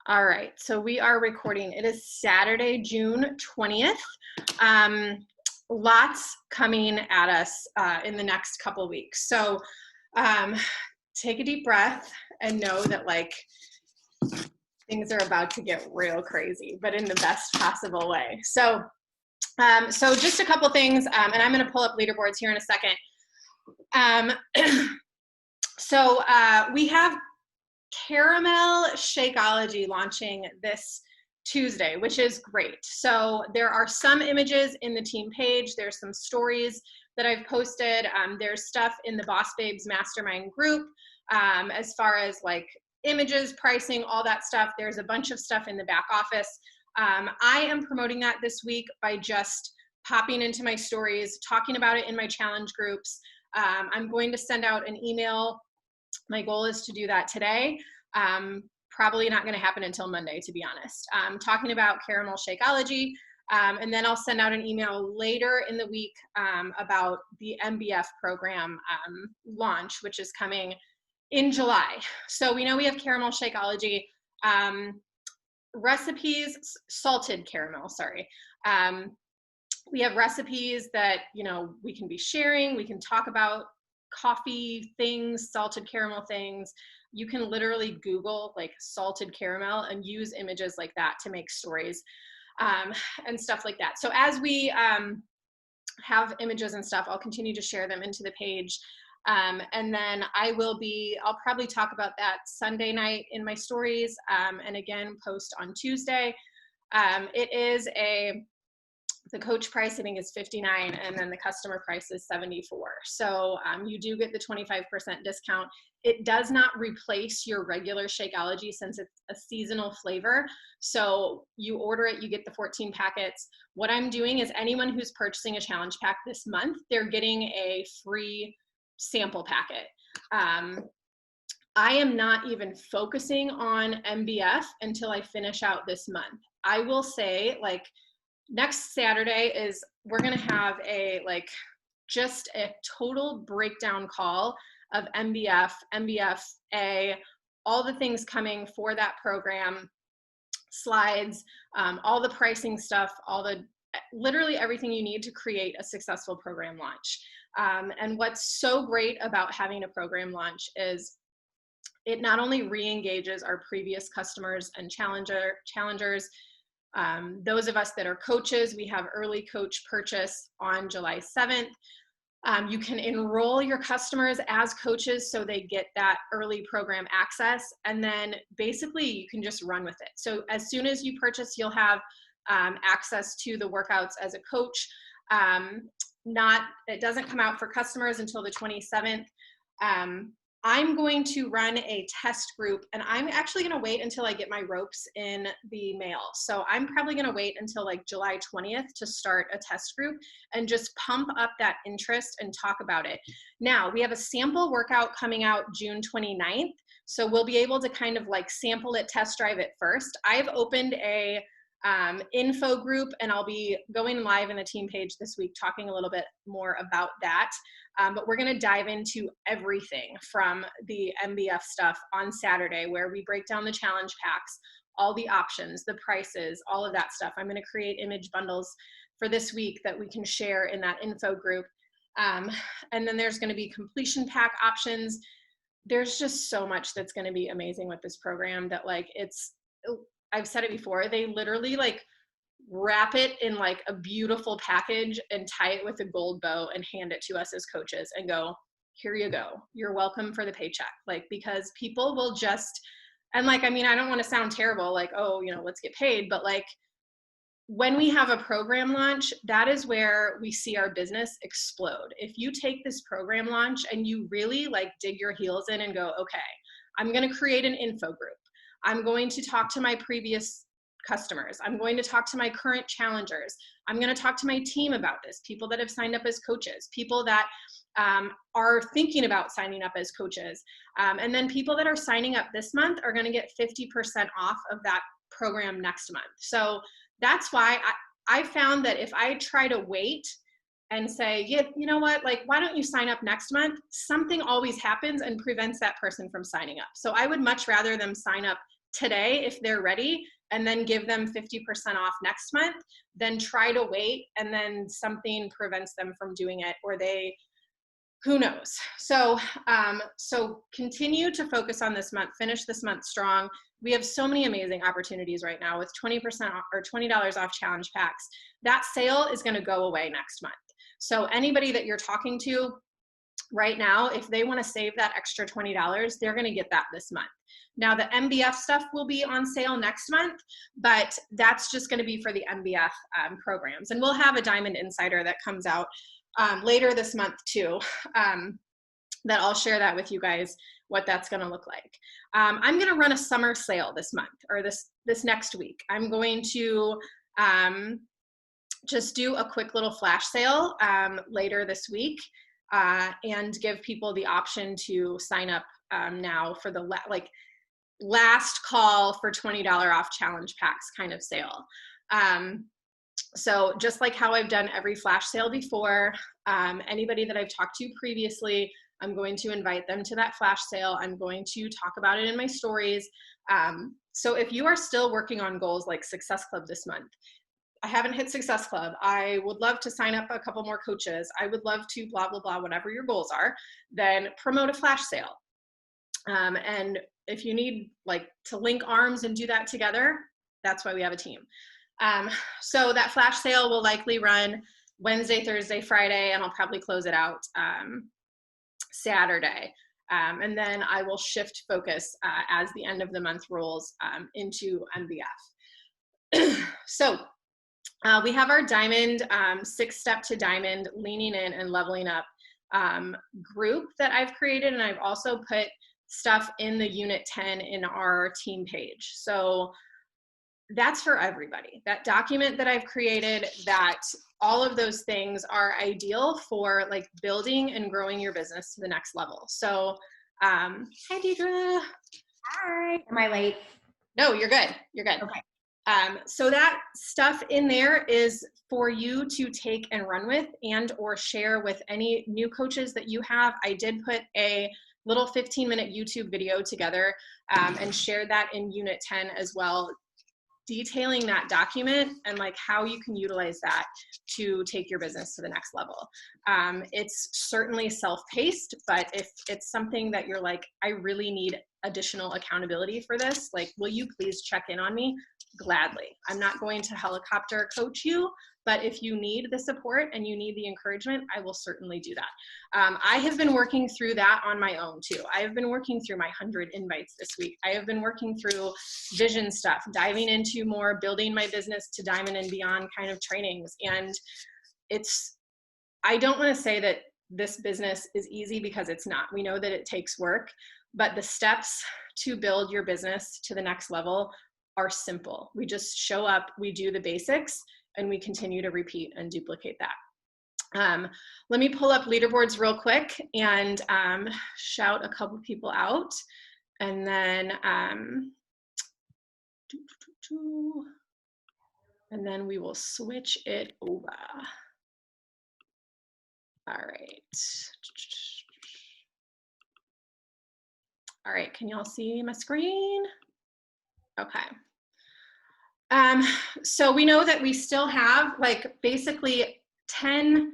All right, so we are recording. It is Saturday, June 20th. Lots coming at us in the next couple weeks. So take a deep breath and know that things are about to get real crazy, but in the best possible way. So just a couple things, and I'm going to pull up leaderboards here in a second. We have Caramel Shakeology launching this Tuesday, which is great. So there are some images in the team page. There's some stories that I've posted. There's stuff in the Boss Babes Mastermind group as far as images, pricing, all that stuff. There's a bunch of stuff in the back office. I am promoting that this week by just popping into my stories, talking about it in my challenge groups. I'm going to send out an email. My goal is to do that today. Probably not going to happen until Monday, to be honest. Talking about Caramel Shakeology, and then I'll send out an email later in the week about the MBF program launch, which is coming in July. So we know we have Caramel Shakeology recipes, salted caramel, sorry. We have recipes that, we can be sharing. We can talk about coffee things, salted caramel things. You can literally Google salted caramel and use images like that to make stories and stuff like that. So as we have images and stuff, I'll continue to share them into the page. And then I'll probably talk about that Sunday night in my stories, and again, post on Tuesday. The coach price, I think, is $59, and then the customer price is $74. So you do get the 25% discount. It does not replace your regular Shakeology since it's a seasonal flavor. So you order it, you get the 14 packets. What I'm doing is anyone who's purchasing a challenge pack this month, they're getting a free sample packet. I am not even focusing on MBF until I finish out this month. I will say, next Saturday we're going to have just a total breakdown call of MBF, MBFA, all the things coming for that program, slides, all the pricing stuff, literally everything you need to create a successful program launch. And what's so great about having a program launch is it not only re-engages our previous customers and challengers, those of us that are coaches, we have early coach purchase on July 7th. You can enroll your customers as coaches so they get that early program access, and then basically you can just run with it. So as soon as you purchase, you'll have access to the workouts as a coach. It doesn't come out for customers until the 27th. I'm going to run a test group, and I'm actually going to wait until I get my ropes in the mail. So I'm probably going to wait until July 20th to start a test group and just pump up that interest and talk about it. Now, we have a sample workout coming out June 29th. So we'll be able to kind of sample it, test drive it first. I've opened a info group, and I'll be going live in the team page this week talking a little bit more about that. But we're going to dive into everything from the MBF stuff on Saturday, where we break down the challenge packs, all the options, the prices, all of that stuff. I'm going to create image bundles for this week that we can share in that info group. And then there's going to be completion pack options. There's just so much that's going to be amazing with this program that I've said it before, they literally wrap it in a beautiful package and tie it with a gold bow and hand it to us as coaches and go, here you go. You're welcome for the paycheck. Because people will just, and I don't want to sound terrible, let's get paid. But when we have a program launch, that is where we see our business explode. If you take this program launch and you really dig your heels in and go, okay, I'm going to create an info group. I'm going to talk to my previous customers. I'm going to talk to my current challengers. I'm going to talk to my team about this, people that have signed up as coaches, people that are thinking about signing up as coaches. And then people that are signing up this month are going to get 50% off of that program next month. So that's why I found that if I try to wait and say, yeah, you know what, why don't you sign up next month? Something always happens and prevents that person from signing up. So I would much rather them sign up today if they're ready, and then give them 50% off next month, then try to wait and then something prevents them from doing it, or who knows. So, so continue to focus on this month, finish this month strong. We have so many amazing opportunities right now with 20% off or $20 off challenge packs. That sale is going to go away next month. So anybody that you're talking to right now, if they want to save that extra $20, they're going to get that this month. Now the MBF stuff will be on sale next month, but that's just going to be for the MBF programs. And we'll have a Diamond Insider that comes out later this month too, that I'll share that with you guys, what that's going to look like. I'm going to run a summer sale this month, or this next week. I'm going to just do a quick little flash sale later this week, and give people the option to sign up now for the last call for $20 off challenge packs kind of sale. So just like how I've done every flash sale before, anybody that I've talked to previously, I'm going to invite them to that flash sale. I'm going to talk about it in my stories. So if you are still working on goals like Success Club this month, I haven't hit Success Club, I would love to sign up a couple more coaches, I would love to blah, blah, blah, whatever your goals are, then promote a flash sale. And if you need to link arms and do that together, that's why we have a team. So that flash sale will likely run Wednesday, Thursday, Friday, and I'll probably close it out Saturday. And then I will shift focus as the end of the month rolls into MBF. So we have our Diamond 6-step to Diamond leaning in and leveling up group that I've created, and I've also put stuff in the Unit 10 in our team page. So that's for everybody. That document that I've created, that all of those things are ideal for building and growing your business to the next level. So hi Deidra. Hi. Am I late? No, you're good. You're good. Okay. So that stuff in there is for you to take and run with and or share with any new coaches that you have. I did put a little 15-minute YouTube video together and shared that in Unit 10 as well, detailing that document and how you can utilize that to take your business to the next level. It's certainly self-paced, but if it's something that you're I really need additional accountability for this, will you please check in on me? Gladly. I'm not going to helicopter coach you, but if you need the support and you need the encouragement, I will certainly do that. I have been working through that on my own too. I have been working through my 100 invites this week. I have been working through vision stuff, diving into more building my business to Diamond and beyond kind of trainings. And I don't want to say that this business is easy, because it's not. We know that it takes work, but the steps to build your business to the next level are simple. We just show up, we do the basics, and we continue to repeat and duplicate that. Let me pull up leaderboards real quick and shout a couple people out, and then we will switch it over. All right. All right, can y'all see my screen? Okay. So we know that we still have basically 10-ish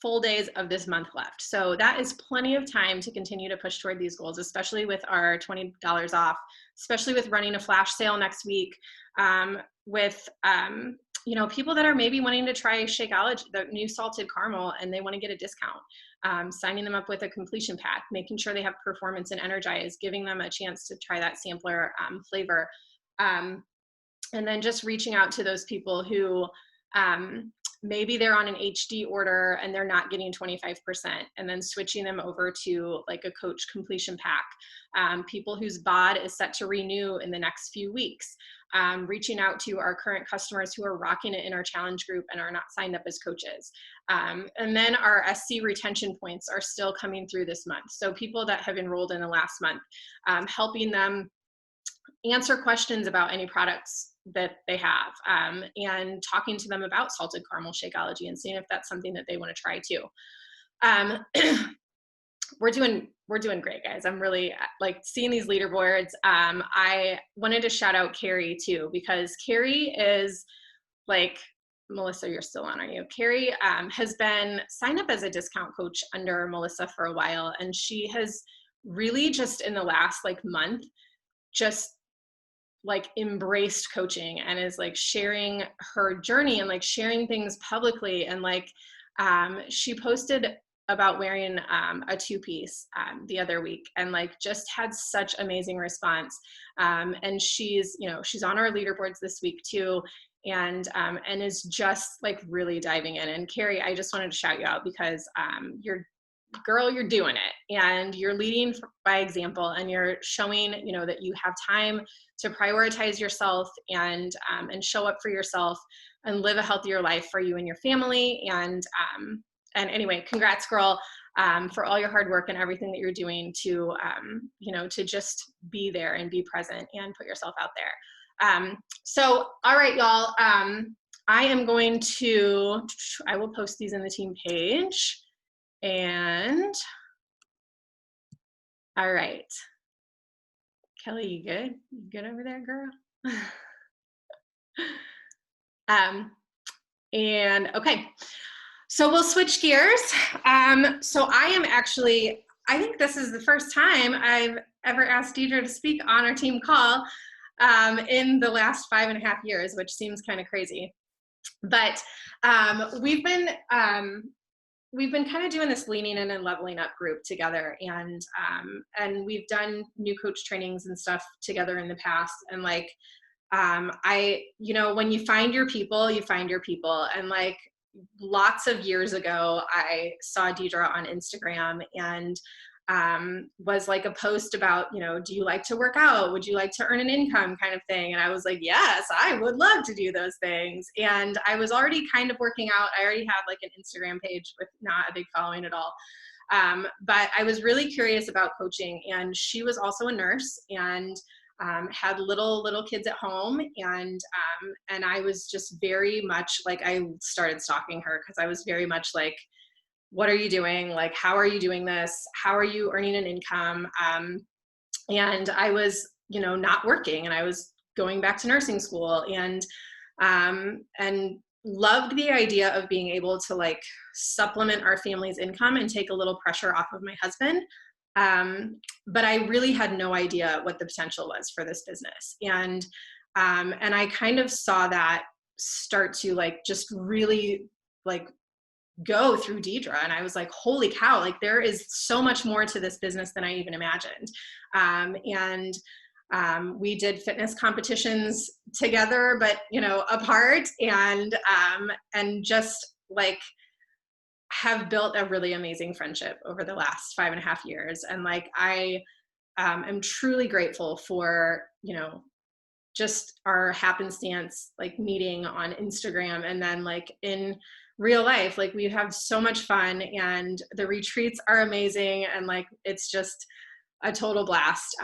full days of this month left. So that is plenty of time to continue to push toward these goals, especially with our $20 off, especially with running a flash sale next week, with people that are maybe wanting to try Shakeology, the new salted caramel, and they want to get a discount. Signing them up with a completion pack, making sure they have Performance and Energize, giving them a chance to try that sampler flavor. And then just reaching out to those people who maybe they're on an HD order and they're not getting 25%, and then switching them over to a coach completion pack. People whose BOD is set to renew in the next few weeks. Reaching out to our current customers who are rocking it in our challenge group and are not signed up as coaches. And then our SC retention points are still coming through this month. So people that have enrolled in the last month, helping them answer questions about any products that they have, and talking to them about salted caramel Shakeology and seeing if that's something that they want to try too. we're doing great, guys. I'm really like seeing these leaderboards. I wanted to shout out Carrie too, because Carrie is like, Melissa, you're still on, aren't you? Carrie has been signed up as a discount coach under Melissa for a while, and she has really just in the last like month just like embraced coaching and is like sharing her journey and like sharing things publicly. And like she posted about wearing a two-piece the other week, and like just had such amazing response. And she's on our leaderboards this week too, and is just like really diving in. And Carrie, I just wanted to shout you out because you're doing it, and you're leading by example, and you're showing that you have time to prioritize yourself and show up for yourself and live a healthier life for you and your family. And anyway, congrats, girl, for all your hard work and everything that you're doing to to just be there and be present and put yourself out there. So all right, y'all, I will post these in the team page. And all right, Kelly, you good? You good over there, girl? And okay, so we'll switch gears. So I think this is the first time I've ever asked Deidra to speak on our team call in the last 5.5 years, which seems kind of crazy. But we've been kind of doing this leaning in and leveling up group together, and we've done new coach trainings and stuff together in the past. And like, when you find your people, you find your people. And like lots of years ago, I saw Deidra on Instagram, and was like a post about, do you like to work out? Would you like to earn an income kind of thing? And I was like, yes, I would love to do those things. And I was already kind of working out. I already had like an Instagram page with not a big following at all. But I was really curious about coaching, and she was also a nurse and had little kids at home. And I was just very much like, I started stalking her because I was very much like, what are you doing? Like, how are you doing this? How are you earning an income? And I was, not working, and I was going back to nursing school, and loved the idea of being able to like supplement our family's income and take a little pressure off of my husband. But I really had no idea what the potential was for this business. And I kind of saw that start to like, just really like go through Deidra. And I was like, holy cow, like there is so much more to this business than I even imagined. We did fitness competitions together, but apart, and just like have built a really amazing friendship over the last 5.5 years. And like, I am truly grateful for, just our happenstance, like meeting on Instagram, and then like in real life, like we have so much fun, and the retreats are amazing, and like it's just a total blast.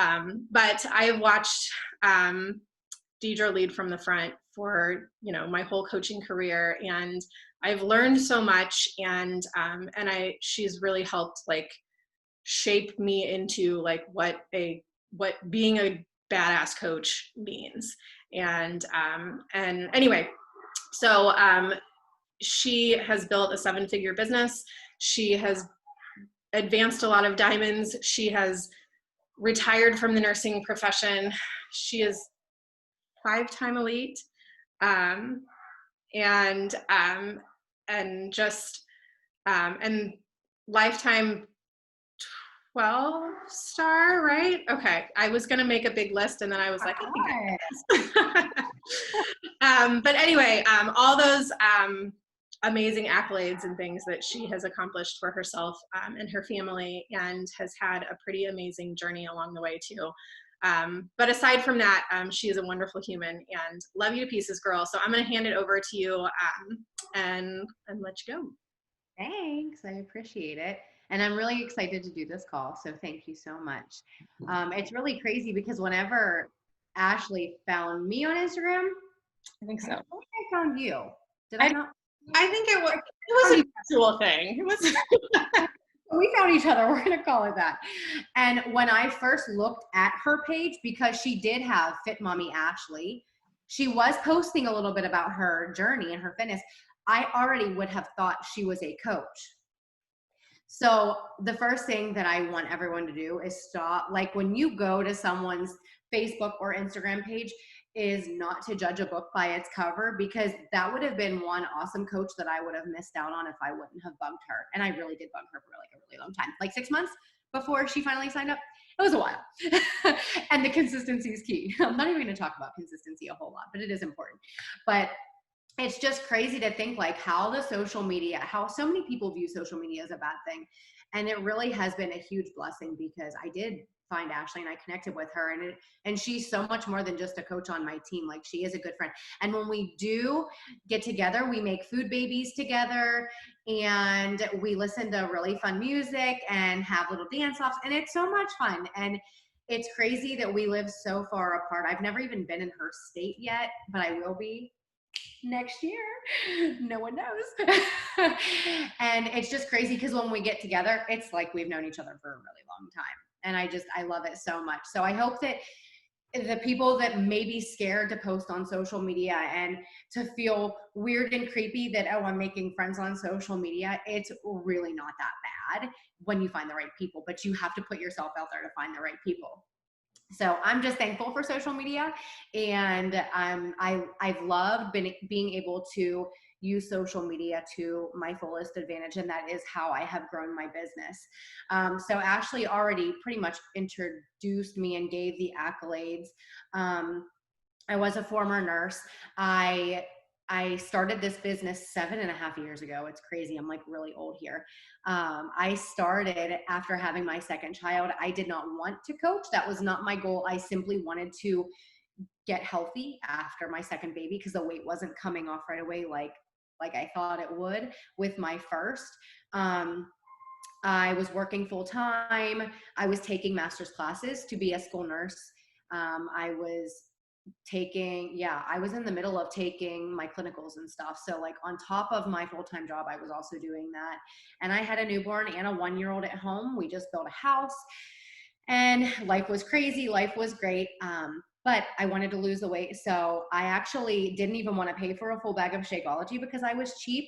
But I have watched Deidra lead from the front for my whole coaching career, and I've learned so much, and she's really helped like shape me into like what being a badass coach means. And anyway, so she has built a 7-figure business. She has advanced a lot of diamonds. She has retired from the nursing profession. She is 5-time elite, and just and lifetime 12-star, right? Okay, I was gonna make a big list, and then I was like, I think I got this. But anyway, all those amazing accolades and things that she has accomplished for herself and her family, and has had a pretty amazing journey along the way too. But aside from that, she is a wonderful human, and love you to pieces, girl. So I'm going to hand it over to you and let you go. Thanks. I appreciate it. And I'm really excited to do this call. So thank you so much. It's really crazy because whenever Ashley found me on Instagram, I think so. I found you. Did I not? I think it was a mutual thing. It was. We found each other. We're going to call it that. And when I first looked at her page, because she did have Fit Mommy Ashley, she was posting a little bit about her journey and her fitness. I already would have thought she was a coach. So the first thing that I want everyone to do is stop. Like when you go to someone's Facebook or Instagram page, is not to judge a book by its cover, because that would have been one awesome coach that I would have missed out on if I wouldn't have bugged her. And I really did bug her for like a really long time, like 6 months before she finally signed up. It was a while. And the consistency is key. I'm not even going to talk about consistency a whole lot, but it is important. But it's just crazy to think like how the social media, how so many people view social media as a bad thing. And it really has been a huge blessing, because I did find Ashley and I connected with her, and she's so much more than just a coach on my team. Like she is a good friend. And when we do get together, we make food babies together, and we listen to really fun music and have little dance offs, and it's so much fun. And it's crazy that we live so far apart. I've never even been in her state yet, but I will be next year. No one knows. And it's just crazy because when we get together, it's like we've known each other for a really long time. And I love it so much. So I hope that the people that may be scared to post on social media and to feel weird and creepy that, oh, I'm making friends on social media, it's really not that bad when you find the right people, but you have to put yourself out there to find the right people. So I'm just thankful for social media, and I've loved being able to use social media to my fullest advantage, and that is how I have grown my business. So Ashley already pretty much introduced me and gave the accolades. I was a former nurse. I started this business 7.5 years ago. It's crazy. I'm like really old here. I started after having my second child. I did not want to coach. That was not my goal. I simply wanted to get healthy after my second baby, because the weight wasn't coming off right away like I thought it would with my first. I was working full time. I was taking master's classes to be a school nurse. I was in the middle of taking my clinicals and stuff. So like on top of my full-time job, I was also doing that. And I had a newborn and a 1-year-old at home. We just built a house, and life was crazy. Life was great. But I wanted to lose the weight. So I actually didn't even want to pay for a full bag of Shakeology because I was cheap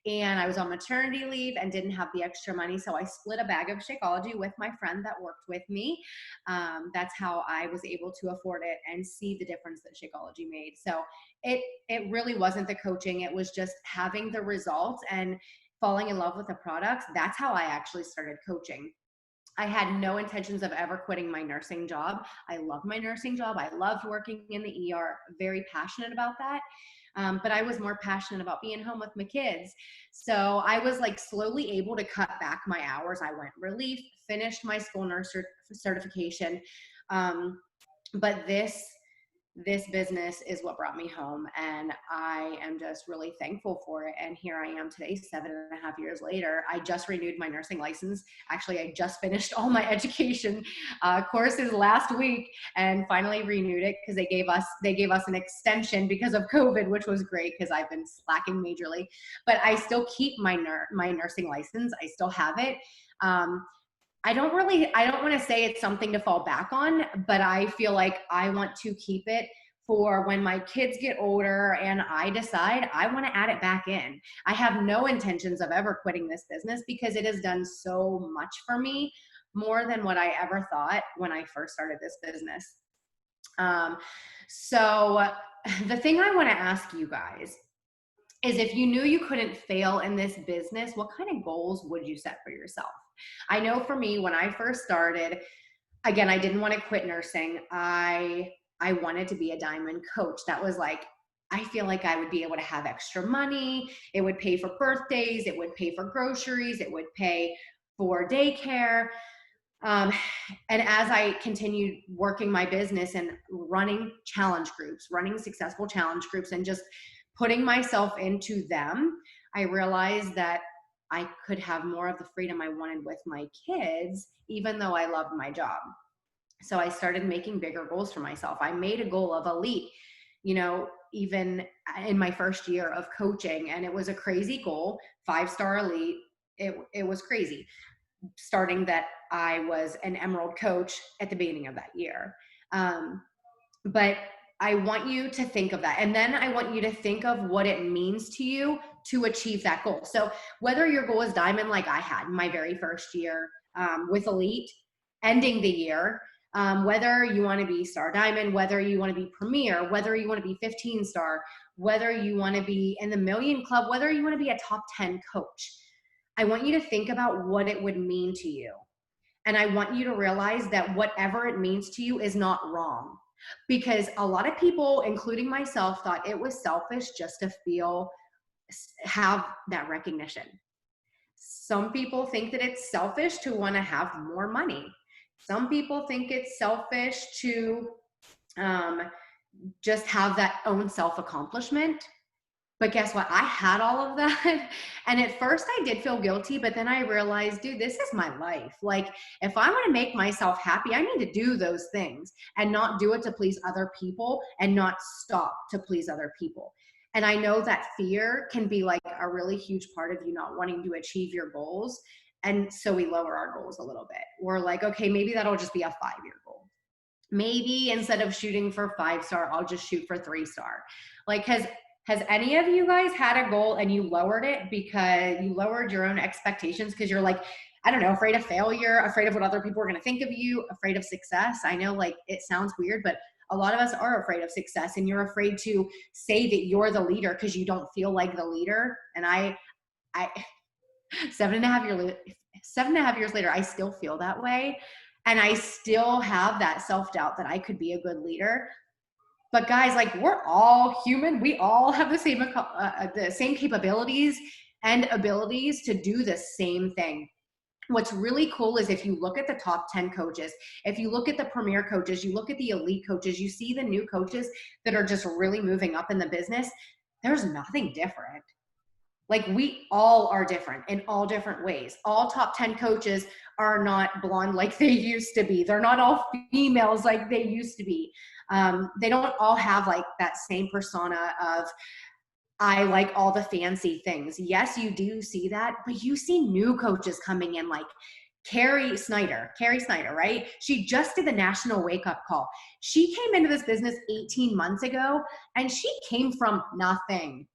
and I was on maternity leave and didn't have the extra money. So I split a bag of Shakeology with my friend that worked with me. That's how I was able to afford it and see the difference that Shakeology made. So it really wasn't the coaching. It was just having the results and falling in love with the products. That's how I actually started coaching. I had no intentions of ever quitting my nursing job. I love my nursing job. I loved working in the ER, very passionate about that. But I was more passionate about being home with my kids. So I was like slowly able to cut back my hours. I went relief, finished my school nurse certification. But this business is what brought me home, and I am just really thankful for it. And here I am today, 7.5 years later. I just renewed my nursing license. Actually, I just finished all my education courses last week and finally renewed it because they gave us an extension because of COVID, which was great because I've been slacking majorly. But I still keep my nursing license. I still have it. I don't want to say it's something to fall back on, but I feel like I want to keep it for when my kids get older and I decide I want to add it back in. I have no intentions of ever quitting this business because it has done so much for me, more than what I ever thought when I first started this business. So the thing I want to ask you guys is, if you knew you couldn't fail in this business, what kind of goals would you set for yourself? I know for me, when I first started, again, I didn't want to quit nursing. I wanted to be a diamond coach. That was like, I feel like I would be able to have extra money. It would pay for birthdays. It would pay for groceries. It would pay for daycare. And as I continued working my business and running successful challenge groups and just putting myself into them, I realized that I could have more of the freedom I wanted with my kids, even though I loved my job. So I started making bigger goals for myself. I made a goal of elite, even in my first year of coaching, and it was a crazy goal, 5-star elite. It was crazy. starting that I was an Emerald coach at the beginning of that year. But I want you to think of that. And then I want you to think of what it means to you to achieve that goal. So whether your goal is diamond, like I had my very first year with Elite, ending the year, whether you want to be star diamond, whether you want to be premier, whether you want to be 15 star, whether you want to be in the million club, whether you want to be a top 10 coach, I want you to think about what it would mean to you. And I want you to realize that whatever it means to you is not wrong. Because a lot of people, including myself, thought it was selfish just to have that recognition. Some people think that it's selfish to want to have more money. Some people think it's selfish to just have that own self-accomplishment. But guess what? I had all of that. And at first I did feel guilty, but then I realized, dude, this is my life. Like, if I want to make myself happy, I need to do those things and not do it to please other people and not stop to please other people. And I know that fear can be like a really huge part of you not wanting to achieve your goals. And so we lower our goals a little bit. We're like, okay, maybe that'll just be a 5-year goal. Maybe instead of shooting for 5-star, I'll just shoot for 3-star. Like, has any of you guys had a goal and you lowered it because you lowered your own expectations because you're like, I don't know, afraid of failure, afraid of what other people are going to think of you, afraid of success? I know, like, it sounds weird, but a lot of us are afraid of success, and you're afraid to say that you're the leader because you don't feel like the leader. And I 7.5 years later, I still feel that way. And I still have that self-doubt that I could be a good leader. But guys, like, we're all human. We all have the same capabilities and abilities to do the same thing. What's really cool is if you look at the top 10 coaches, if you look at the premier coaches, you look at the elite coaches, you see the new coaches that are just really moving up in the business, there's nothing different. Like, we all are different in all different ways. All top 10 coaches are not blonde like they used to be. They're not all females like they used to be. They don't all have like that same persona of, I like all the fancy things. Yes, you do see that, but you see new coaches coming in like Carrie Snyder, right? She just did the national wake up call. She came into this business 18 months ago and she came from nothing.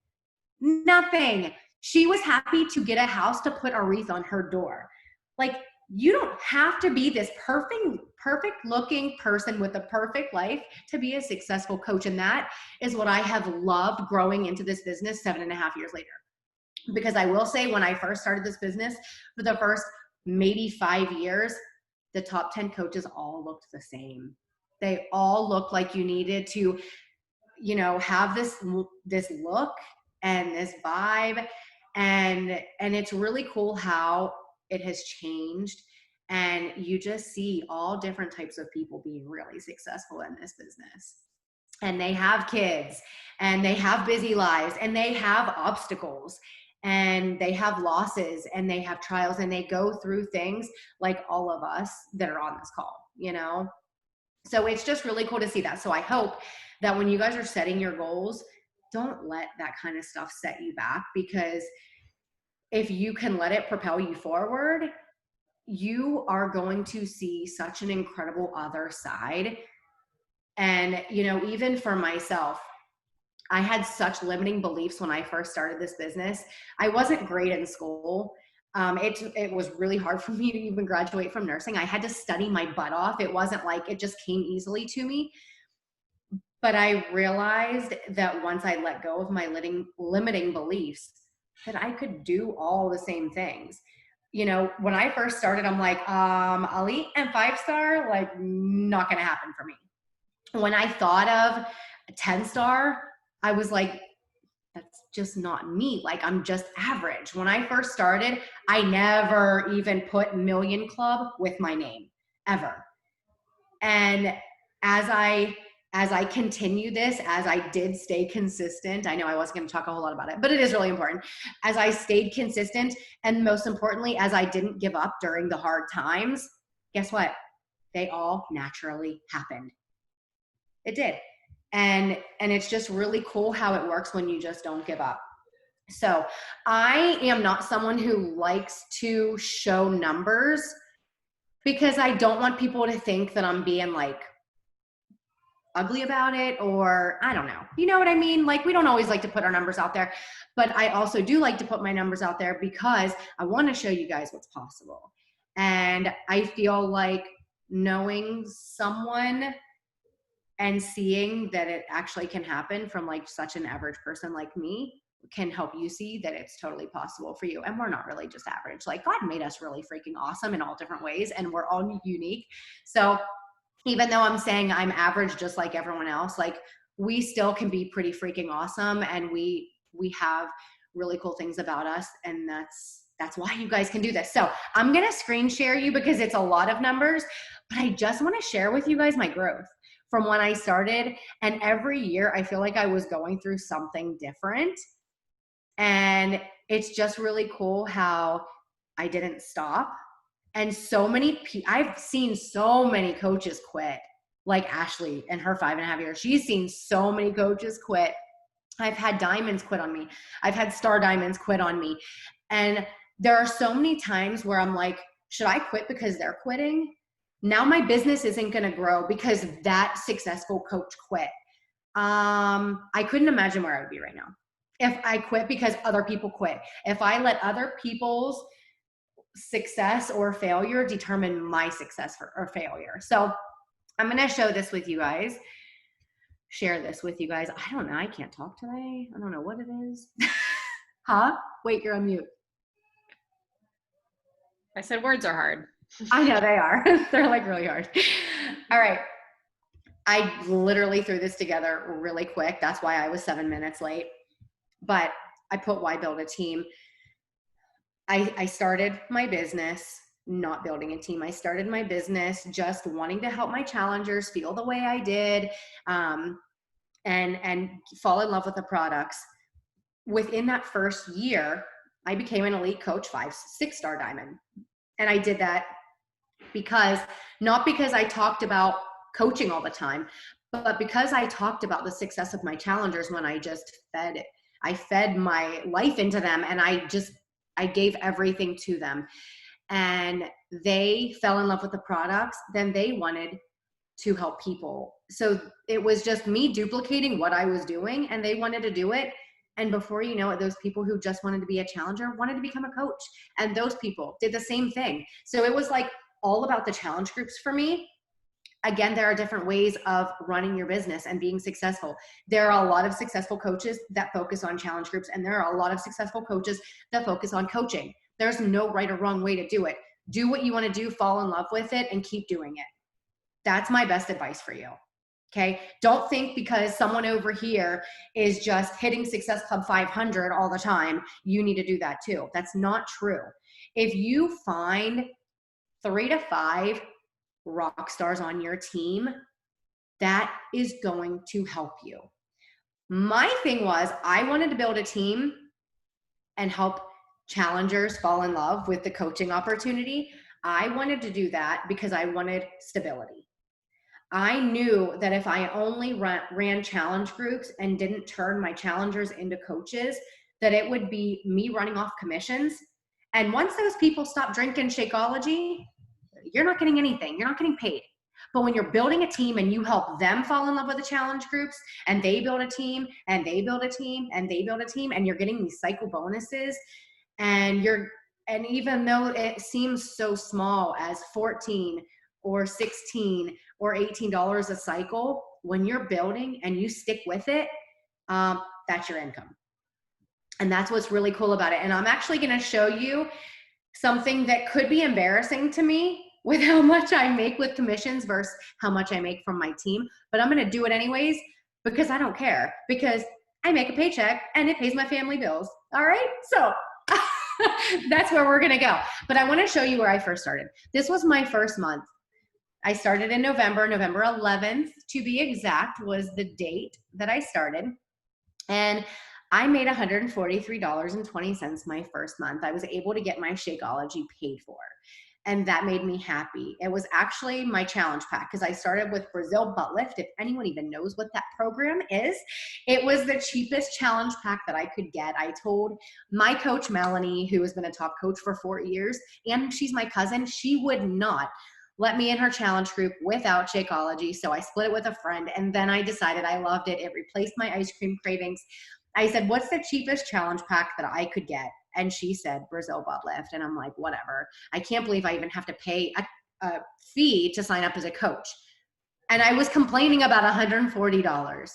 She was happy to get a house to put a wreath on her door. Like, you don't have to be this perfect looking person with a perfect life to be a successful coach. And that is what I have loved growing into this business 7.5 years later. Because I will say, when I first started this business, for the first maybe 5 years, the top 10 coaches all looked the same. They all looked like you needed to, have this look and this vibe. And it's really cool how it has changed. And you just see all different types of people being really successful in this business. And they have kids, and they have busy lives, and they have obstacles, and they have losses, and they have trials, and they go through things like all of us that are on this call, So it's just really cool to see that. So I hope that when you guys are setting your goals, don't let that kind of stuff set you back, because if you can let it propel you forward, you are going to see such an incredible other side. And, even for myself, I had such limiting beliefs when I first started this business. I wasn't great in school. It was really hard for me to even graduate from nursing. I had to study my butt off. It wasn't like it just came easily to me. But I realized that once I let go of my limiting beliefs, that I could do all the same things. When I first started, I'm like, elite and 5-star, like, not going to happen for me. When I thought of a 10-star, I was like, that's just not me. Like, I'm just average. When I first started, I never even put Million Club with my name, ever. And as I continue this, as I did stay consistent, I know I wasn't going to talk a whole lot about it, but it is really important. As I stayed consistent, and most importantly, as I didn't give up during the hard times, guess what? They all naturally happened. It did. And it's just really cool how it works when you just don't give up. So I am not someone who likes to show numbers because I don't want people to think that I'm being like ugly about it, or I don't know. You know what I mean? Like, we don't always like to put our numbers out there, but I also do like to put my numbers out there because I want to show you guys what's possible. And I feel like knowing someone and seeing that it actually can happen from like such an average person like me can help you see that it's totally possible for you. And we're not really just average. Like, God made us really freaking awesome in all different ways, and we're all unique. So even though I'm saying I'm average just like everyone else, like, we still can be pretty freaking awesome, and we have really cool things about us, and that's why you guys can do this. So I'm gonna screen share you because it's a lot of numbers, but I just want to share with you guys my growth from when I started. And every year I feel like I was going through something different, and it's just really cool how I didn't stop. And so many I've seen so many coaches quit, like Ashley in her 5.5 years. She's seen so many coaches quit. I've had diamonds quit on me. I've had star diamonds quit on me. And there are so many times where I'm like, should I quit because they're quitting? Now my business isn't going to grow because that successful coach quit. I couldn't imagine where I would be right now if I quit because other people quit. If I let other people's success or failure determine my success or failure. So I'm going to show this with you guys, share this with you guys. I don't know. I can't talk today. I don't know what it is. Huh? Wait, you're on mute. I said words are hard. I know they are. They're like really hard. All right. I literally threw this together really quick. That's why I was 7 minutes late. But I put why build a team. I started my business not building a team. I started my business just wanting to help my challengers feel the way I did, and fall in love with the products. Within that first year, I became an elite coach, 5-6-star diamond. And I did that not because I talked about coaching all the time, but because I talked about the success of my challengers when I just I fed my life into them, and I gave everything to them, and they fell in love with the products. Then they wanted to help people. So it was just me duplicating what I was doing, and they wanted to do it. And before you know it, those people who just wanted to be a challenger wanted to become a coach, and those people did the same thing. So it was like all about the challenge groups for me. Again, there are different ways of running your business and being successful. There are a lot of successful coaches that focus on challenge groups, and there are a lot of successful coaches that focus on coaching. There's no right or wrong way to do it. Do what you want to do, fall in love with it, and keep doing it. That's my best advice for you. Okay. Don't think because someone over here is just hitting Success Club 500 all the time, you need to do that too. That's not true. If you find 3 to 5 rock stars on your team, that is going to help you. My thing was, I wanted to build a team and help challengers fall in love with the coaching opportunity. I wanted to do that because I wanted stability. I knew that if I only ran challenge groups and didn't turn my challengers into coaches, that it would be me running off commissions. And once those people stop drinking Shakeology, you're not getting anything. You're not getting paid. But when you're building a team and you help them fall in love with the challenge groups, and they build a team, and they build a team, and they build a team, and you're getting these cycle bonuses, and even though it seems so small as 14 or 16 or $18 a cycle, when you're building and you stick with it, that's your income. And that's what's really cool about it. And I'm actually going to show you something that could be embarrassing to me with how much I make with commissions versus how much I make from my team. But I'm going to do it anyways because I don't care, because I make a paycheck and it pays my family bills. All right. So that's where we're going to go. But I want to show you where I first started. This was my first month. I started in November 11th to be exact was the date that I started. And I made $143.20 my first month. I was able to get my Shakeology paid for. And that made me happy. It was actually my challenge pack because I started with Brazil butt lift. If anyone even knows what that program is, it was the cheapest challenge pack that I could get. I told my coach, Melanie, who has been a top coach for 4 years, and she's my cousin, she would not let me in her challenge group without Shakeology. So I split it with a friend, and then I decided I loved it. It replaced my ice cream cravings. I said, what's the cheapest challenge pack that I could get? And she said, Brazil butt lift. And I'm like, whatever. I can't believe I even have to pay a fee to sign up as a coach. And I was complaining about $140.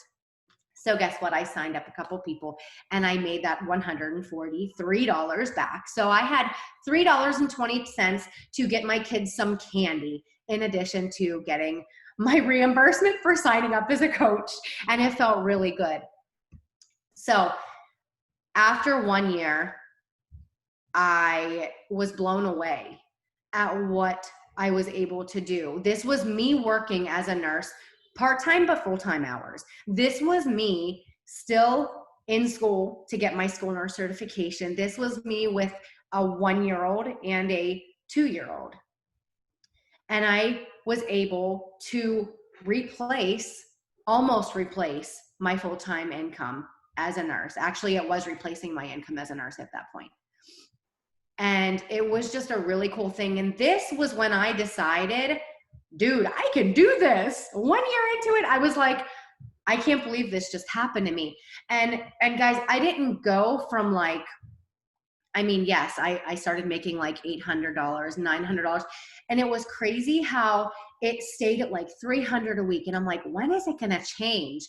So guess what? I signed up a couple people and I made that $143 back. So I had $3.20 to get my kids some candy in addition to getting my reimbursement for signing up as a coach. And it felt really good. So after 1 year, I was blown away at what I was able to do. This was me working as a nurse, part-time but full-time hours. This was me still in school to get my school nurse certification. This was me with a 1-year-old and a 2-year-old. And I was able to almost replace my full-time income as a nurse. Actually, it was replacing my income as a nurse at that point. And it was just a really cool thing. And this was when I decided, dude, I can do this. 1 year into it, I was like, I can't believe this just happened to me. And guys, I didn't go from like, I mean, yes, I started making like $800, $900. And it was crazy how it stayed at like $300 a week. And I'm like, when is it going to change?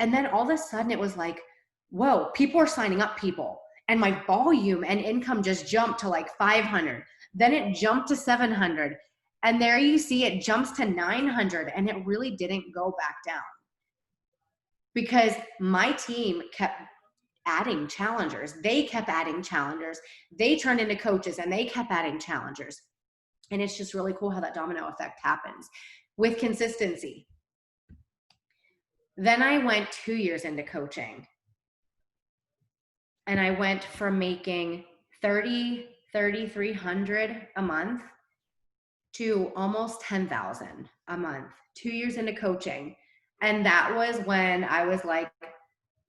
And then all of a sudden it was like, whoa, people are signing up people. And my volume and income just jumped to like 500. Then it jumped to 700. And there you see it jumps to 900. And it really didn't go back down because my team kept adding challengers. They kept adding challengers. They turned into coaches and they kept adding challengers. And it's just really cool how that domino effect happens with consistency. Then I went 2 years into coaching. And I went from making $3,300 a month to almost $10,000 a month, 2 years into coaching. And that was when I was like,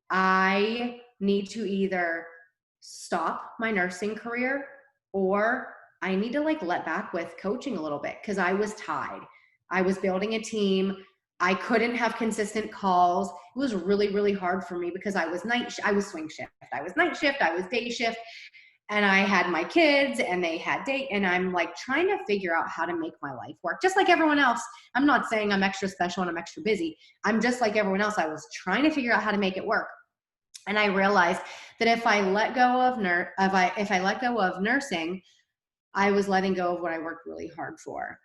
I need to either stop my nursing career or I need to like let back with coaching a little bit because I was tied. I was building a team. I couldn't have consistent calls. It was really, really hard for me because I was swing shift. I was night shift. I was day shift. And I had my kids and they had day. And I'm like trying to figure out how to make my life work. Just like everyone else. I'm not saying I'm extra special and I'm extra busy. I'm just like everyone else. I was trying to figure out how to make it work. And I realized that if I let go of nursing, I was letting go of what I worked really hard for.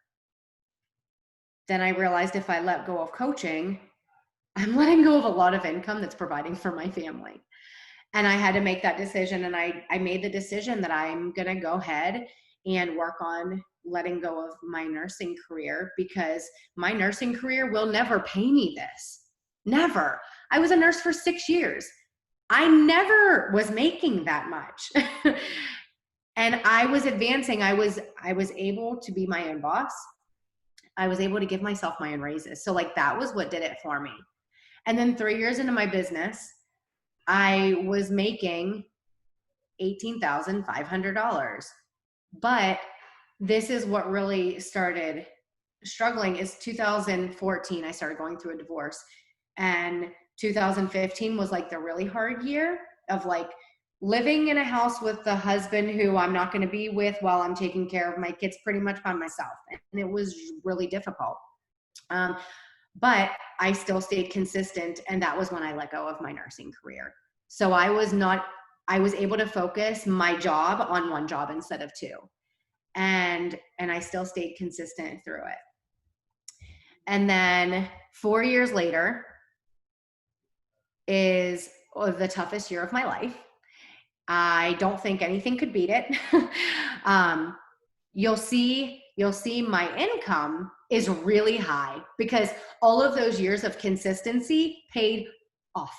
Then I realized if I let go of coaching, I'm letting go of a lot of income that's providing for my family. And I had to make that decision. And I made the decision that I'm going to go ahead and work on letting go of my nursing career because my nursing career will never pay me this. Never. I was a nurse for 6 years. I never was making that much. And I was advancing. I was able to be my own boss. I was able to give myself my own raises. So like that was what did it for me. And then 3 years into my business, I was making $18,500. But this is what really started struggling is 2014. I started going through a divorce. And 2015 was like the really hard year of like living in a house with the husband who I'm not going to be with while I'm taking care of my kids pretty much by myself. And it was really difficult. But I still stayed consistent. And that was when I let go of my nursing career. So I was able to focus my job on one job instead of two. And I still stayed consistent through it. And then 4 years later is the toughest year of my life. I don't think anything could beat it. You'll see my income is really high because all of those years of consistency paid off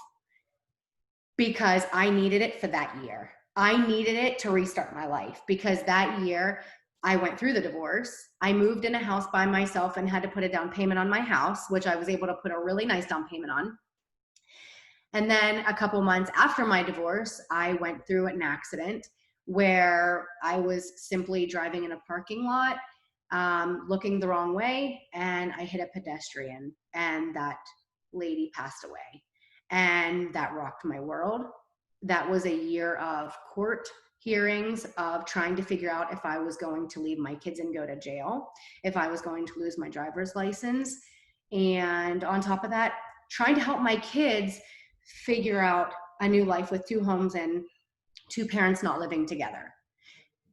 because I needed it for that year. I needed it to restart my life because that year I went through the divorce. I moved in a house by myself and had to put a down payment on my house, which I was able to put a really nice down payment on. And then a couple months after my divorce, I went through an accident where I was simply driving in a parking lot, looking the wrong way, and I hit a pedestrian, and that lady passed away. And that rocked my world. That was a year of court hearings, of trying to figure out if I was going to leave my kids and go to jail, if I was going to lose my driver's license. And on top of that, trying to help my kids figure out a new life with 2 homes and 2 parents not living together.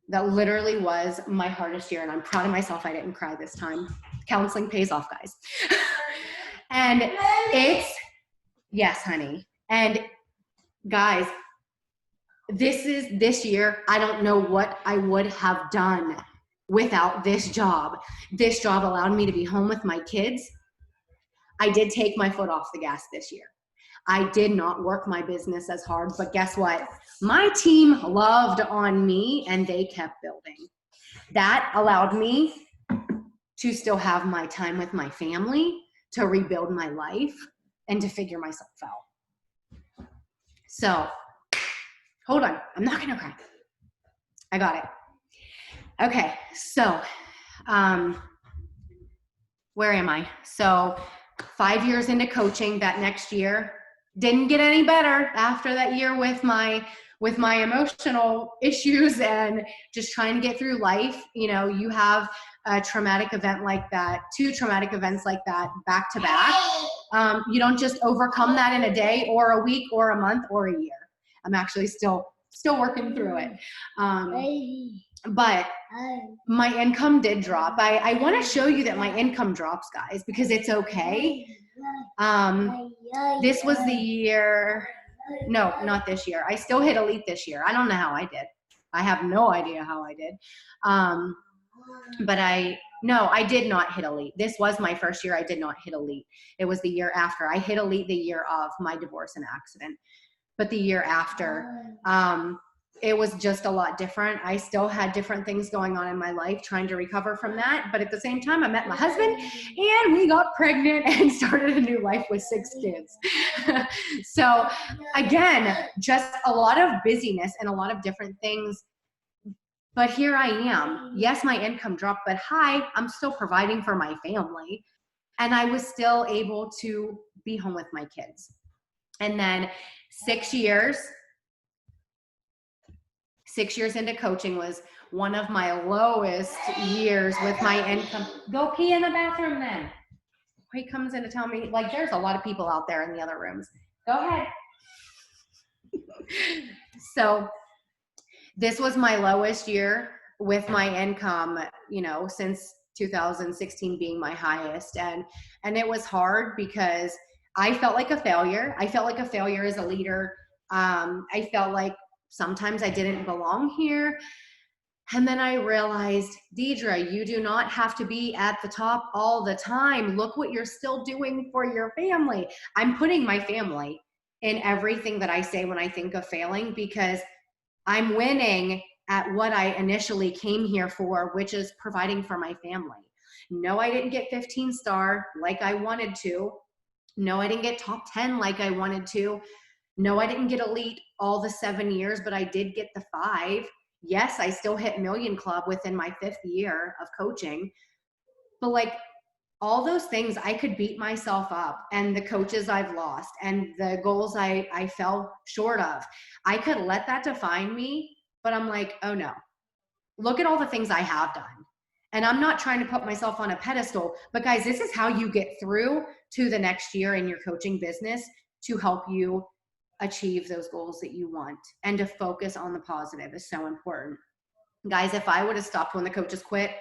That literally was my hardest year, and I'm proud of myself I didn't cry this time. Counseling pays off, guys. And yes, honey. And guys, this year, I don't know what I would have done without this job. This job allowed me to be home with my kids. I did take my foot off the gas this year. I did not work my business as hard, but guess what? My team loved on me and they kept building. That allowed me to still have my time with my family, to rebuild my life, and to figure myself out. So, hold on. I'm not going to cry. I got it. Okay. So, where am I? So, 5 years into coaching, that next year didn't get any better after that year with my emotional issues and just trying to get through life. You know, you have a traumatic event like that, 2 traumatic events like that back to back. You don't just overcome that in a day or a week or a month or a year. I'm actually still working through it. But my income did drop. I want to show you that my income drops, guys, because it's okay. This was the year, no, not this year. I still hit elite this year. I don't know how I did. I have no idea how I did. But I did not hit elite. This was my first year I did not hit elite. It was the year after. I hit elite the year of my divorce and accident. But the year after, it was just a lot different. I still had different things going on in my life, trying to recover from that. But at the same time, I met my husband and we got pregnant and started a new life with 6 kids. So again, just a lot of busyness and a lot of different things. But here I am. Yes, my income dropped, but hi, I'm still providing for my family. And I was still able to be home with my kids. And then 6 years into coaching was one of my lowest years with my income. Go pee in the bathroom then. He comes in to tell me, like, there's a lot of people out there in the other rooms. Go ahead. So this was my lowest year with my income, you know, since 2016 being my highest. And it was hard because I felt like a failure. I felt like a failure as a leader. I felt like sometimes I didn't belong here. And then I realized, Deidra, you do not have to be at the top all the time. Look what you're still doing for your family. I'm putting my family in everything that I say when I think of failing, because I'm winning at what I initially came here for, which is providing for my family. No, I didn't get 15-star like I wanted to. No, I didn't get top 10 like I wanted to. No, I didn't get elite all the 7 years, but I did get the 5. Yes, I still hit Million Club within my 5th year of coaching. But like all those things, I could beat myself up, and the coaches I've lost and the goals I fell short of. I could let that define me, but I'm like, oh no, look at all the things I have done. And I'm not trying to put myself on a pedestal, but guys, this is how you get through to the next year in your coaching business to help you achieve those goals that you want. And to focus on the positive is so important. Guys, if I would have stopped when the coaches quit,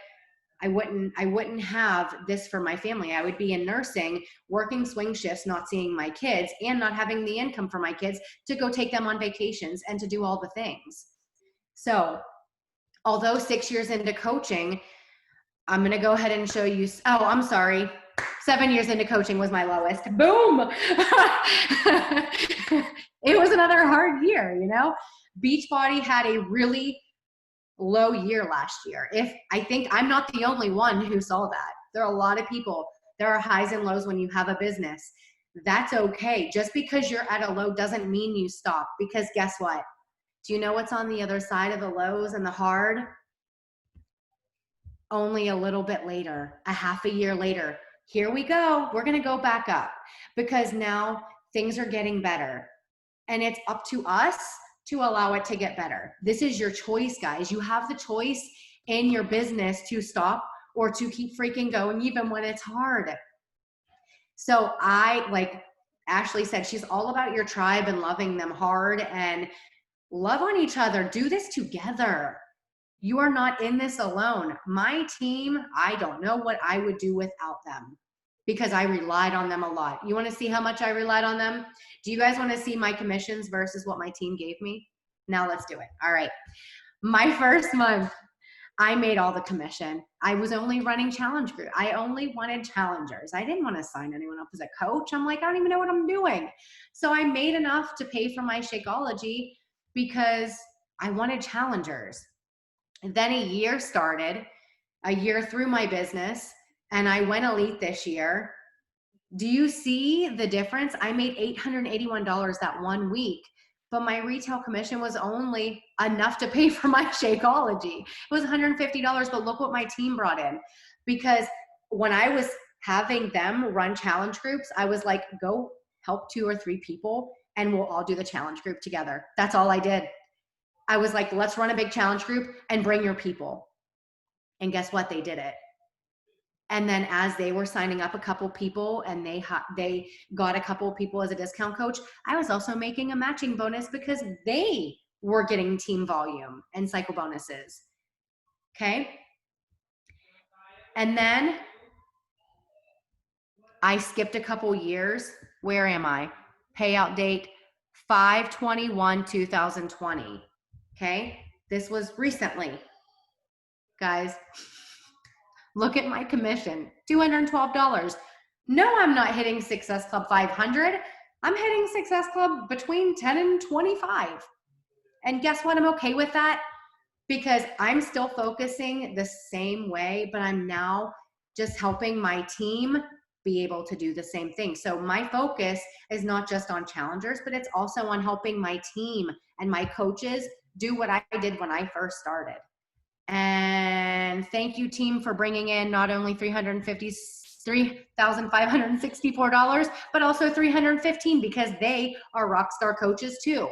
I wouldn't have this for my family. I would be in nursing, working swing shifts, not seeing my kids, and not having the income for my kids to go take them on vacations and to do all the things. So although 6 years into coaching, I'm going to go ahead and show you. Oh, I'm sorry. 7 years into coaching was my lowest. Boom. It was another hard year, you know. Beachbody had a really low year last year. If I think I'm not the only one who saw that. There are a lot of people. There are highs and lows when you have a business. That's okay. Just because you're at a low doesn't mean you stop, because guess what? Do you know what's on the other side of the lows and the hard? Only a little bit later, a half a year later, here we go. We're going to go back up because now things are getting better, and it's up to us to allow it to get better. This is your choice, guys. You have the choice in your business to stop or to keep freaking going even when it's hard. So I, like Ashley said, she's all about your tribe and loving them hard, and love on each other. Do this together. You are not in this alone. My team, I don't know what I would do without them, because I relied on them a lot. You want to see how much I relied on them? Do you guys want to see my commissions versus what my team gave me? Now let's do it. All right. My first month, I made all the commission. I was only running challenge group. I only wanted challengers. I didn't want to sign anyone up as a coach. I'm like, I don't even know what I'm doing. So I made enough to pay for my Shakeology because I wanted challengers. And then a year started, a year through my business, and I went elite this year. Do you see the difference? I made $881 that 1 week, but my retail commission was only enough to pay for my Shakeology. It was $150, but look what my team brought in. Because when I was having them run challenge groups, I was like, go help 2 or 3 people and we'll all do the challenge group together. That's all I did. I was like, let's run a big challenge group and bring your people. And guess what? They did it. And then as they were signing up a couple people and they got a couple people as a discount coach, I was also making a matching bonus because they were getting team volume and cycle bonuses. Okay. And then I skipped a couple years. Where am I? Payout date 5/21/2020. Okay. This was recently. Guys, look at my commission, $212. No, I'm not hitting Success Club 500. I'm hitting Success Club between 10 and 25. And guess what? I'm okay with that because I'm still focusing the same way, but I'm now just helping my team be able to do the same thing. So my focus is not just on challengers, but it's also on helping my team and my coaches do what I did when I first started. And thank you, team, for bringing in not only $3,564, but also $315 because they are rockstar coaches too.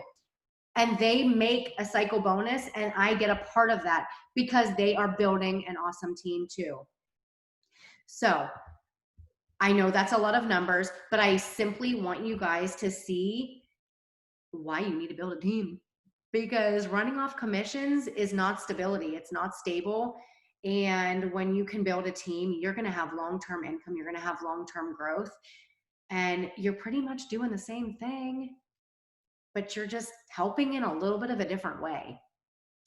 And they make a cycle bonus, and I get a part of that because they are building an awesome team too. So I know that's a lot of numbers, but I simply want you guys to see why you need to build a team. Because running off commissions is not stability. It's not stable. And when you can build a team, you're going to have long-term income. You're going to have long-term growth. And you're pretty much doing the same thing, but you're just helping in a little bit of a different way.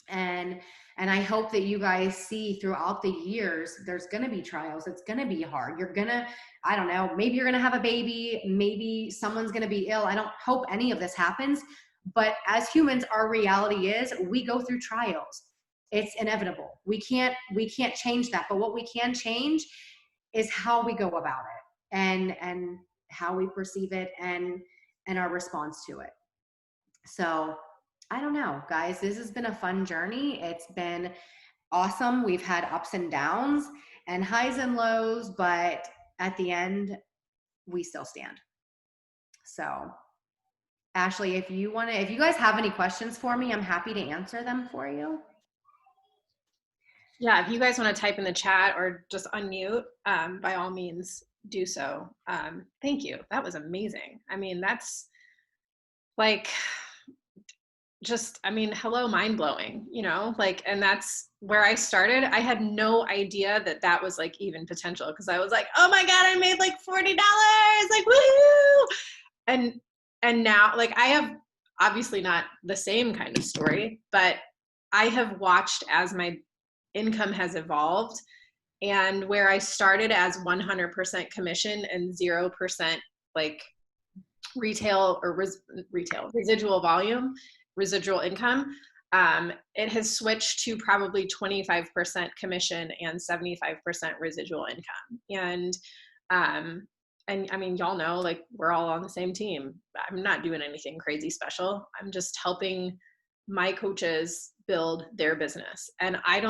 And I hope that you guys see throughout the years, there's going to be trials. It's going to be hard. You're going to, I don't know, maybe you're going to have a baby. Maybe someone's going to be ill. I don't hope any of this happens. But as humans, our reality is we go through trials. It's inevitable. We can't change that. But what we can change is how we go about it and how we perceive it and our response to it. So I don't know, guys, this has been a fun journey. It's been awesome. We've had ups and downs and highs and lows, but at the end, we still stand. So Ashley, if you guys have any questions for me, I'm happy to answer them for you. Yeah, if you guys want to type in the chat or just unmute, by all means do so. Thank you. That was amazing. I mean, that's like, just, I mean, hello, mind blowing, you know, like, and that's where I started. I had no idea that that was like even potential because I was like, oh my God, I made like $40, like, woohoo. And now, like, I have obviously not the same kind of story, but I have watched as my income has evolved, and where I started as 100% commission and 0% like retail or residual volume, residual income, it has switched to probably 25% commission and 75% residual income. And I mean, y'all know, like, we're all on the same team. I'm not doing anything crazy special. I'm just helping my coaches build their business. And I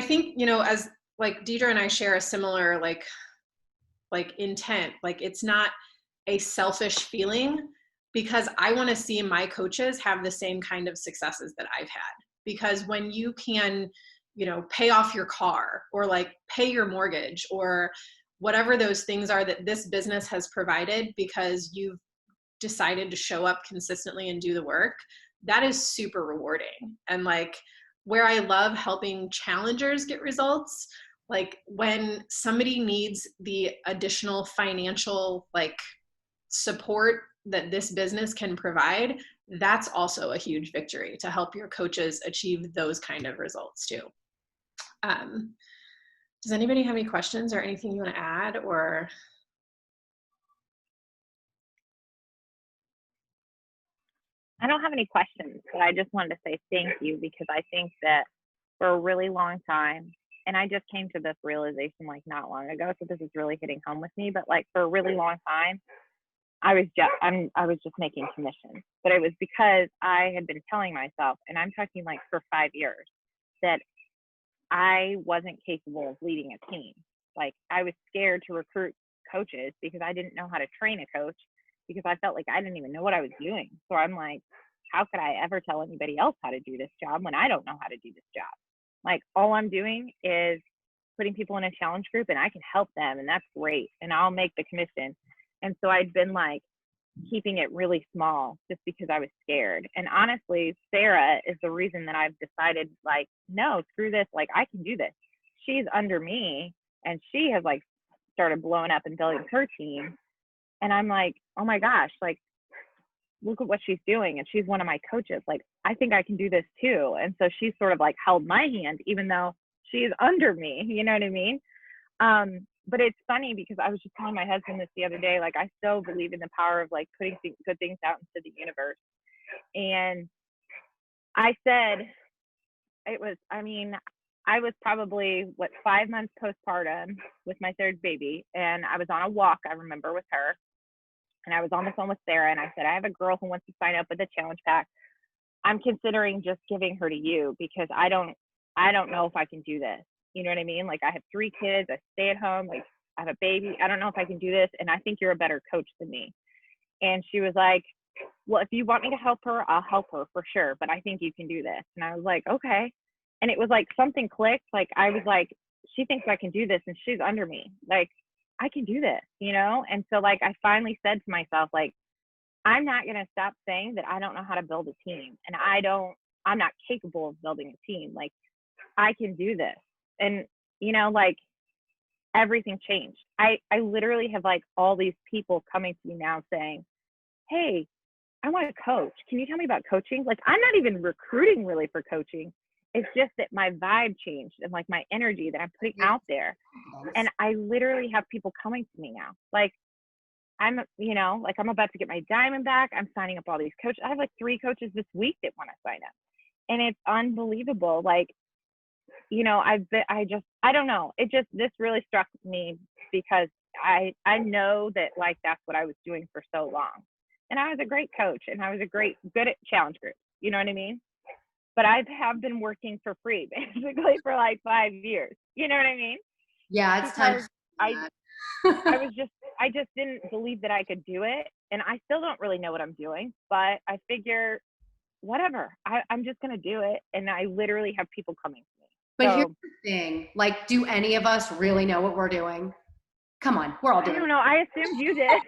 think, you know, as like Deidra and I share a similar like intent, like it's not a selfish feeling, because I want to see my coaches have the same kind of successes that I've had. Because when you can, you know, pay off your car, or like pay your mortgage, or whatever those things are that this business has provided because you've decided to show up consistently and do the work, that is super rewarding. And like, where I love helping challengers get results, like when somebody needs the additional financial like support that this business can provide, that's also a huge victory to help your coaches achieve those kind of results too. Does anybody have any questions or anything you want to add? Or I don't have any questions, but I just wanted to say thank you, because I think that for a really long time, and I just came to this realization like not long ago, so this is really hitting home with me, but like for a really long time, I was just making commissions, but it was because I had been telling myself, and I'm talking like for 5 years, that I wasn't capable of leading a team. Like I was scared to recruit coaches because I didn't know how to train a coach, because I felt like I didn't even know what I was doing. So I'm like, how could I ever tell anybody else how to do this job when I don't know how to do this job? Like all I'm doing is putting people in a challenge group, and I can help them, and that's great. And I'll make the commission. And so I'd been like keeping it really small just because I was scared. And honestly, Sarah is the reason that I've decided like, no, screw this. Like I can do this. She's under me, and she has like started blowing up and building her team. And I'm like, oh my gosh, like, look at what she's doing. And she's one of my coaches. Like, I think I can do this too. And so she's sort of like held my hand, even though she's under me, you know what I mean? But it's funny because I was just telling my husband this the other day, like, I still believe in the power of like putting good things out into the universe. And I said, I was probably 5 months postpartum with my third baby. And I was on a walk, I remember, with her. And I was on the phone with Sarah, and I said, I have a girl who wants to sign up with the challenge pack. I'm considering just giving her to you, because I don't know if I can do this. You know what I mean? Like, I have 3 kids, I stay at home, like I have a baby. I don't know if I can do this. And I think you're a better coach than me. And she was like, well, if you want me to help her, I'll help her for sure. But I think you can do this. And I was like, okay. And it was like something clicked. Like, I was like, she thinks I can do this, and she's under me. Like, I can do this, you know? And so like, I finally said to myself, like, I'm not going to stop saying that I don't know how to build a team, and I'm not capable of building a team. Like, I can do this. And, you know, like, everything changed. I literally have like all these people coming to me now saying, hey, I want to coach. Can you tell me about coaching? Like, I'm not even recruiting really for coaching. It's just that my vibe changed, and like my energy that I'm putting out there. And I literally have people coming to me now. Like, I'm about to get my diamond back. I'm signing up all these coaches. I have like 3 coaches this week that want to sign up. And it's unbelievable. Like, you know, I don't know. This really struck me, because I know that like, that's what I was doing for so long. And I was a great coach, and I was good at challenge groups. You know what I mean? But I have been working for free basically for like 5 years. You know what I mean? Yeah, it's time. I just didn't believe that I could do it. And I still don't really know what I'm doing, but I figure whatever, I'm just going to do it. And I literally have people coming to me. But here's the thing, like, do any of us really know what we're doing? Come on, we're all doing it. I don't know. I assumed you did. And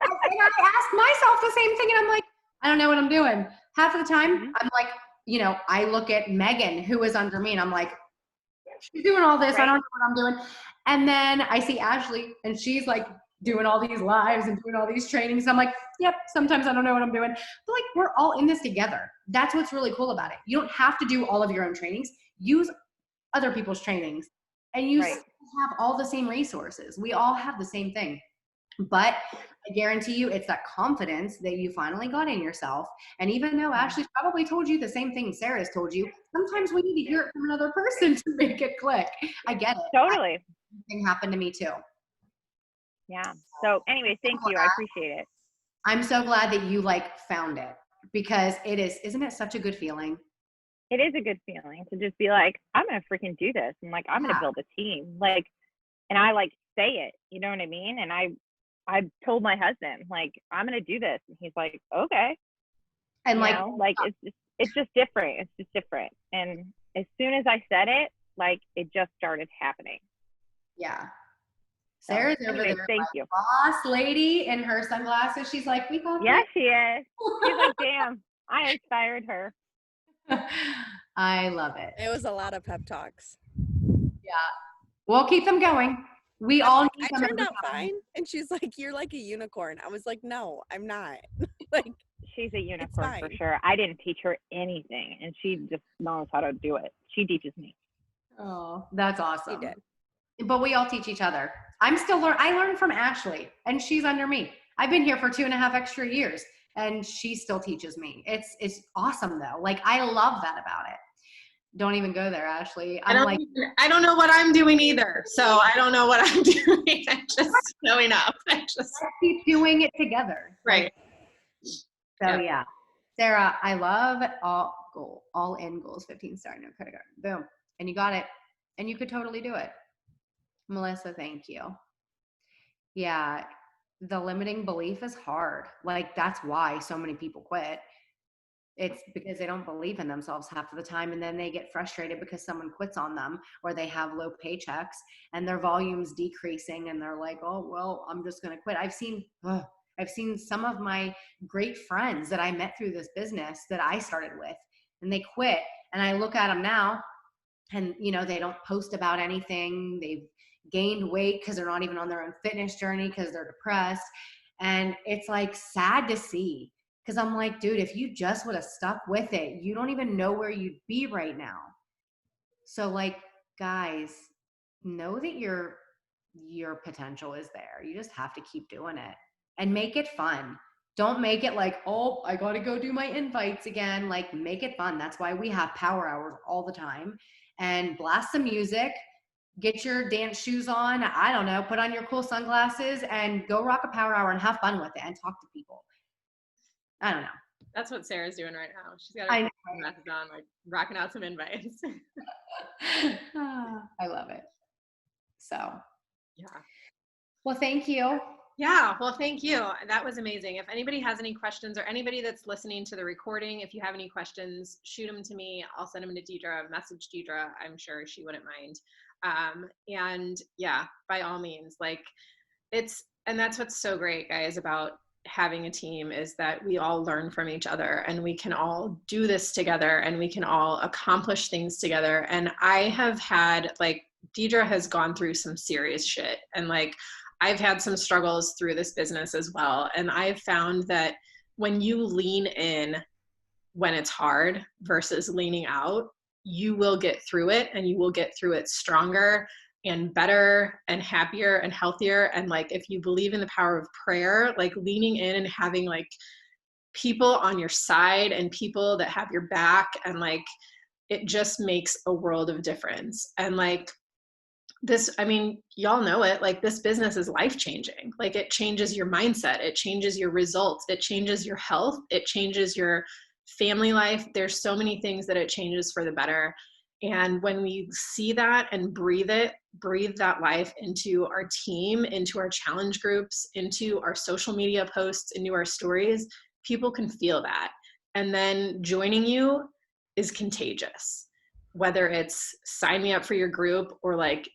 I asked myself the same thing, and I'm like, I don't know what I'm doing. Half of the time, I'm like, you know, I look at Megan, who is under me, and I'm like, she's doing all this. Right. I don't know what I'm doing. And then I see Ashley, and she's like doing all these lives and doing all these trainings. I'm like, yep, sometimes I don't know what I'm doing. But like, we're all in this together. That's what's really cool about it. You don't have to do all of your own trainings. Use other people's trainings, and you have all the same resources. We all have the same thing. But I guarantee you it's that confidence that you finally got in yourself. And even though Ashley's probably told you the same thing Sarah's told you, sometimes we need to hear it from another person to make it click. I get it. Totally. Thing happened to me too. Yeah. So anyway, thank you. I appreciate it. I'm so glad that you like found it, because isn't it such a good feeling? It is a good feeling to just be like, I'm going to freaking do this. And like, I'm going to build a team. Like, and I like say it, you know what I mean? And I told my husband, like, I'm going to do this. And he's like, okay. And it's just different. It's just different. And as soon as I said it, like, it just started happening. Yeah. Sarah's over there. Thank you. Boss lady in her sunglasses. She's like, we got Yeah, she is. She's like, damn, I inspired her. I love it. It was a lot of pep talks. Yeah. We'll keep them going. We all need I turned out fine. And she's like, you're like a unicorn. I was like, no, I'm not. Like, she's a unicorn for sure. I didn't teach her anything, and she just knows how to do it. She teaches me. Oh, that's awesome. She did. But we all teach each other. I'm still learning. I learned from Ashley, and she's under me. I've been here for 2.5 extra years, and she still teaches me. It's awesome though. Like, I love that about it. Don't even go there, Ashley. I don't know what I'm doing either. So I don't know what I'm doing. I'm just showing up. Let's keep doing it together. Right. So yeah. Sarah, I love all in goals, 15-star, no credit card. Boom. And you got it. And you could totally do it. Melissa, thank you. Yeah. The limiting belief is hard. Like, that's why so many people quit. It's because they don't believe in themselves half of the time, and then they get frustrated because someone quits on them, or they have low paychecks and their volume's decreasing, and they're like, oh, well, I'm just going to quit. I've seen some of my great friends that I met through this business that I started with, and they quit, and I look at them now, and they don't post about anything. They've gained weight because they're not even on their own fitness journey because they're depressed. And it's like sad to see. Because I'm like, dude, if you just would have stuck with it, you don't even know where you'd be right now. So like, guys, know that your potential is there. You just have to keep doing it and make it fun. Don't make it like, oh, I got to go do my invites again. Like, make it fun. That's why we have power hours all the time. And blast some music, get your dance shoes on. I don't know, put on your cool sunglasses and go rock a power hour and have fun with it and talk to people. I don't know. That's what Sarah's doing right now. She's got her glasses on, like rocking out some invites. I love it. So, yeah. Well, thank you. Yeah, well, thank you. That was amazing. If anybody has any questions, or anybody that's listening to the recording, if you have any questions, shoot them to me. I'll send them to Deidra, message Deidra. I'm sure she wouldn't mind. And yeah, by all means, like and that's what's so great, guys, about having a team, is that we all learn from each other, and we can all do this together, and we can all accomplish things together. And I have had, like, Deidra has gone through some serious shit, and like, I've had some struggles through this business as well. And I've found that when you lean in when it's hard versus leaning out, you will get through it, and you will get through it stronger and better and happier and healthier. And like, if you believe in the power of prayer, like leaning in and having like people on your side and people that have your back, and like, it just makes a world of difference. And like this, I mean, y'all know it, like this business is life-changing. Like, it changes your mindset, it changes your results, it changes your health, it changes your family life. There's so many things that it changes for the better. And when we see that and breathe that life into our team, into our challenge groups, into our social media posts, into our stories, people can feel that. And then joining you is contagious. Whether it's sign me up for your group, or like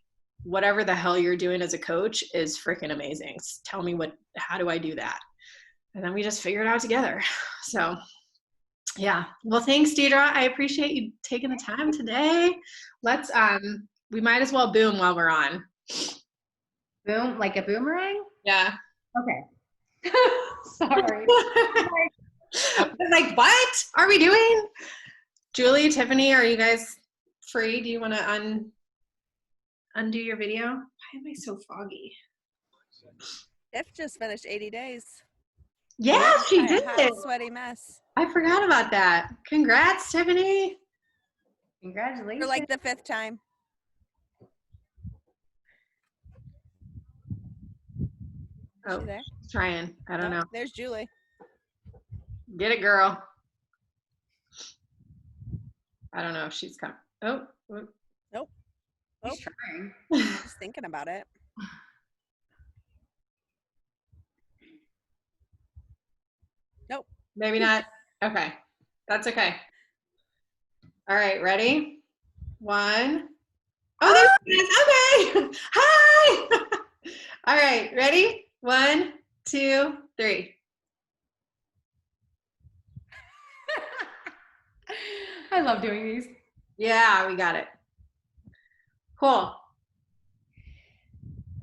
whatever the hell you're doing as a coach is freaking amazing. Tell me how do I do that? And then we just figure it out together. So yeah. Well, thanks, Deidra. I appreciate you taking the time today. Let's, we might as well boom while we're on. Boom, like a boomerang? Yeah. Okay. Sorry. Like, what are we doing? Julie, Tiffany, are you guys free? Do you want to undo your video? Why am I so foggy? If just finished 80 days. Yeah, she A did. hot, sweaty mess. I forgot about that. Congrats, Tiffany. Congratulations. For like the 5th time. Is Oh, she there? she's trying. I don't know. There's Julie. Get it, girl. I don't know if she's coming. Oh. Nope. She's trying. She's thinking about it. Nope. Maybe not. Okay. That's okay. All right, ready? 1. Oh, there she is. Okay. Hi. All right, ready? 1, 2, 3. I love doing these. Yeah, we got it. Cool. All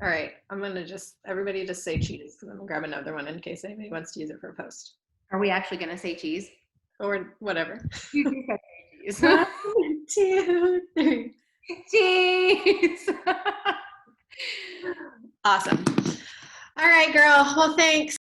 right, I'm gonna everybody just say cheese, because I'm gonna grab another one in case anybody wants to use it for a post. Are we actually going to say cheese? Or whatever. You can say cheese. 1, 2, 3. Cheese. Awesome. All right, girl. Well, thanks.